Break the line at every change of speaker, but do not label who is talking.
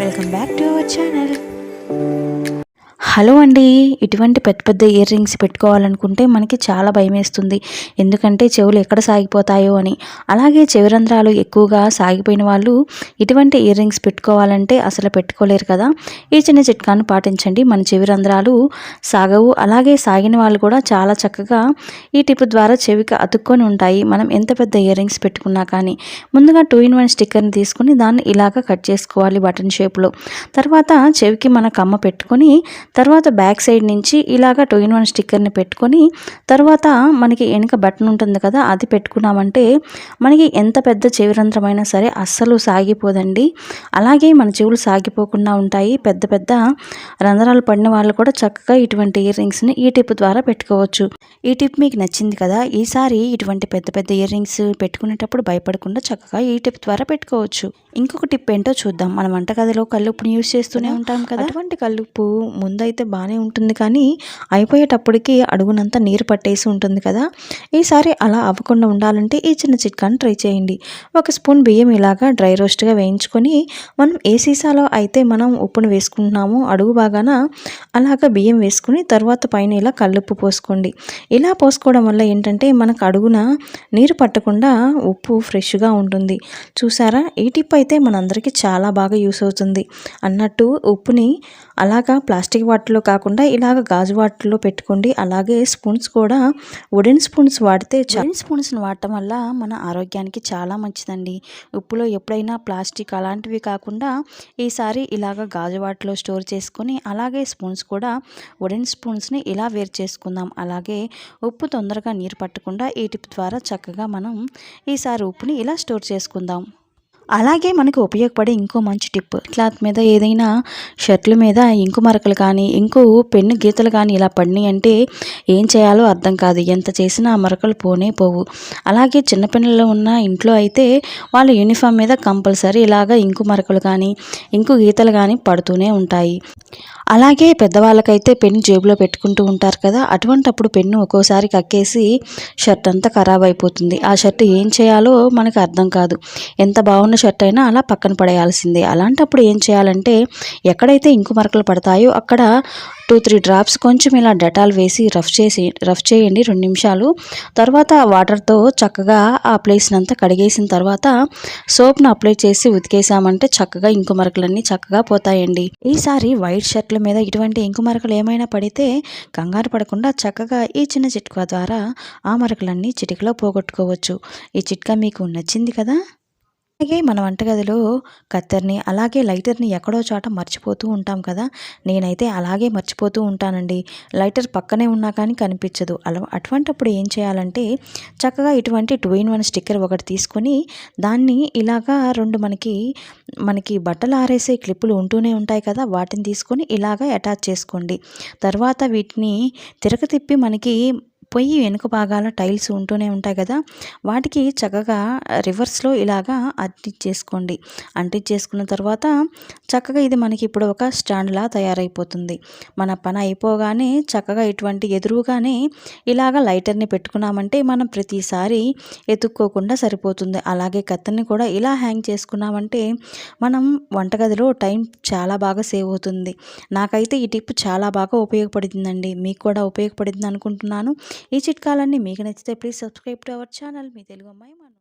Welcome back to our channel. Hello అండి. ఇటువంటి పెద్ద పెద్ద ఇయర్ రింగ్స్ పెట్టుకోవాలనుకుంటే మనకి చాలా భయమేస్తుంది. ఎందుకంటే చెవులు ఎక్కడ సాగిపోతాయో అని. అలాగే చెవి రంధ్రాలు ఎక్కువగా సాగిపోయిన వాళ్ళు ఇటువంటి ఇయర్ రింగ్స్ పెట్టుకోవాలంటే అసలు పెట్టుకోలేరు కదా. ఈ చిన్న చిట్కాను పాటించండి, మన చెవి రంధ్రాలు సాగవు. అలాగే సాగిన వాళ్ళు కూడా చాలా చక్కగా ఈ టిప్ ద్వారా చెవికి అతుక్కొని ఉంటాయి, మనం ఎంత పెద్ద ఇయర్ రింగ్స్ పెట్టుకున్నా కానీ. ముందుగా 2-in-1 స్టిక్కర్ని తీసుకుని దాన్ని ఇలాగ కట్ చేసుకోవాలి బటన్ షేప్లో. తర్వాత చెవికి మన కమ్మ పెట్టుకొని తర్వాత బ్యాక్ సైడ్ నుంచి ఇలాగ 2-in-1 స్టిక్కర్ని పెట్టుకొని తర్వాత మనకి వెనుక బటన్ ఉంటుంది కదా, అది పెట్టుకున్నామంటే మనకి ఎంత పెద్ద చెవి రంధ్రమైనా సరే అస్సలు సాగిపోదండి. అలాగే మన చెవులు సాగిపోకుండా ఉంటాయి. పెద్ద పెద్ద రంధ్రాలు పడిన వాళ్ళు కూడా చక్కగా ఇటువంటి ఇయర్ రింగ్స్ని ఈ టిప్ ద్వారా పెట్టుకోవచ్చు. ఈ టిప్ మీకు నచ్చింది కదా. ఈసారి ఇటువంటి పెద్ద పెద్ద ఇయర్ రింగ్స్ పెట్టుకునేటప్పుడు భయపడకుండా చక్కగా ఈ టిప్ ద్వారా పెట్టుకోవచ్చు. ఇంకొక టిప్ ఏంటో చూద్దాం. మన వంటగదిలో కల్లుప్పుని యూజ్ చేస్తూనే ఉంటాం కదా. అటువంటి కల్లుప్పు ముందైతే బాగానే ఉంటుంది, కానీ అయిపోయేటప్పటికి అడుగునంతా నీరు పట్టేసి ఉంటుంది కదా. ఈసారి అలా అవ్వకుండా ఉండాలంటే ఈ చిన్న చిట్కాని ట్రై చేయండి. 1 స్పూన్ బియ్యం ఇలాగా డ్రై రోస్ట్గా వేయించుకొని మనం ఏ సీసాలో అయితే మనం ఉప్పును వేసుకుంటున్నామో అడుగు బాగాన అలాగా బియ్యం వేసుకుని తర్వాత పైన ఇలా కల్లుప్పు పోసుకోండి. ఇలా పోసుకోవడం వల్ల ఏంటంటే మనకు అడుగున నీరు పట్టకుండా ఉప్పు ఫ్రెష్గా ఉంటుంది. చూసారా, ఈ టిప్ అయితే మనందరికీ చాలా బాగా యూస్ అవుతుంది. అన్నట్టు ఉప్పుని అలాగా ప్లాస్టిక్ వాటిలో కాకుండా ఇలాగ గాజు వాటిలో పెట్టుకోండి. అలాగే స్పూన్స్ కూడా వుడెన్ స్పూన్స్ వాడితే వుడెన్ స్పూన్స్ని వాడటం వల్ల మన ఆరోగ్యానికి చాలా మంచిదండి. ఉప్పులో ఎప్పుడైనా ప్లాస్టిక్ అలాంటివి కాకుండా ఈసారి ఇలాగ గాజు వాటిలో స్టోర్ చేసుకొని అలాగే స్పూన్స్ కూడా వుడెన్ స్పూన్స్ని ఇలా వేరు చేసుకుందాం. అలాగే ఉప్పు తొందరగా నీరు పట్టకుండా ఈ టిప్ ద్వారా చక్కగా మనం ఈసారి ఉప్పుని ఇలా స్టోర్ చేసుకుందాం. అలాగే మనకు ఉపయోగపడే ఇంకో మంచి టిప్, క్లాత్ మీద ఏదైనా షర్ట్ల మీద ఇంకు మరకలు కానీ ఇంకు పెన్ను గీతలు కానీ ఇలా పడినాయి అంటే ఏం చేయాలో అర్థం కాదు. ఎంత చేసినా ఆ మరకలు పోనే పోవు. అలాగే చిన్నపిల్లలు ఉన్న ఇంట్లో అయితే వాళ్ళ యూనిఫామ్ మీద కంపల్సరీ ఇలాగ ఇంకు మరకలు కానీ ఇంకు గీతలు కానీ పడుతూనే ఉంటాయి. అలాగే పెద్దవాళ్ళకైతే పెన్ను జేబులో పెట్టుకుంటూ ఉంటారు కదా, అటువంటప్పుడు పెన్ను ఒక్కోసారి కక్కేసి షర్ట్ అంతా ఖరాబ్ అయిపోతుంది. ఆ షర్ట్ ఏం చేయాలో మనకు అర్థం కాదు. ఎంత బాగున్న షర్ట్ అయినా అలా పక్కన పడేయాల్సిందే. అలాంటప్పుడు ఏం చేయాలంటే ఎక్కడైతే ఇంకు మరకలు పడతాయో అక్కడ 2-3 డ్రాప్స్ కొంచెం ఇలా డెటాల్ వేసి రఫ్ చేయండి 2 నిమిషాలు. తర్వాత వాటర్తో చక్కగా ఆ ప్లేస్ని అంతా కడిగేసిన తర్వాత సోప్ను అప్లై చేసి ఉతికేసామంటే చక్కగా ఇంకు మరకలన్నీ చక్కగా పోతాయండి. ఈసారి వైట్ షర్ట్ల మీద ఇటువంటి ఇంకు మరకలు ఏమైనా పడితే కంగారు పడకుండా చక్కగా ఈ చిన్న చిట్కా ద్వారా ఆ మరకలన్నీ చిటికలో పోగొట్టుకోవచ్చు. ఈ చిట్కా మీకు నచ్చింది కదా. అలాగే మన వంటగదిలో కత్తెరని అలాగే లైటర్ని ఎక్కడో చోట మర్చిపోతూ ఉంటాం కదా. నేనైతే అలాగే మర్చిపోతూ ఉంటానండి. లైటర్ పక్కనే ఉన్నా కానీ కనిపించదు. అటువంటప్పుడు ఏం చేయాలంటే చక్కగా ఇటువంటి 2-in-1 స్టిక్కర్ ఒకటి తీసుకొని దాన్ని ఇలాగా 2 మనకి బట్టలు ఆరేసే క్లిప్పులు ఉంటూనే ఉంటాయి కదా, వాటిని తీసుకొని ఇలాగా అటాచ్ చేసుకోండి. తర్వాత వీటిని తిప్పి మనకి పొయ్యి వెనుక భాగాల టైల్స్ ఉంటూనే ఉంటాయి కదా, వాటికి చక్కగా రివర్స్లో ఇలాగా అంటించేసుకోండి. అంటించేసుకున్న తర్వాత చక్కగా ఇది మనకి ఇప్పుడు ఒక స్టాండ్లా తయారైపోతుంది. మన పని అయిపోగానే చక్కగా ఇటువంటి ఎదురుగానే ఇలాగ లైటర్ని పెట్టుకున్నామంటే మనం ప్రతిసారి ఎత్తుక్కోకుండా సరిపోతుంది. అలాగే కత్తెరని కూడా ఇలా హ్యాంగ్ చేసుకున్నామంటే మనం వంటగదిలో టైం చాలా బాగా సేవ్ అవుతుంది. నాకైతే ఈ టిప్ చాలా బాగా ఉపయోగపడిందండి. మీకు కూడా ఉపయోగపడింది అనుకుంటున్నాను. ఈ చిట్కాలన్నీ మీకు నచ్చితే please subscribe to our channel. మీ తెలుగు అమ్మాయి.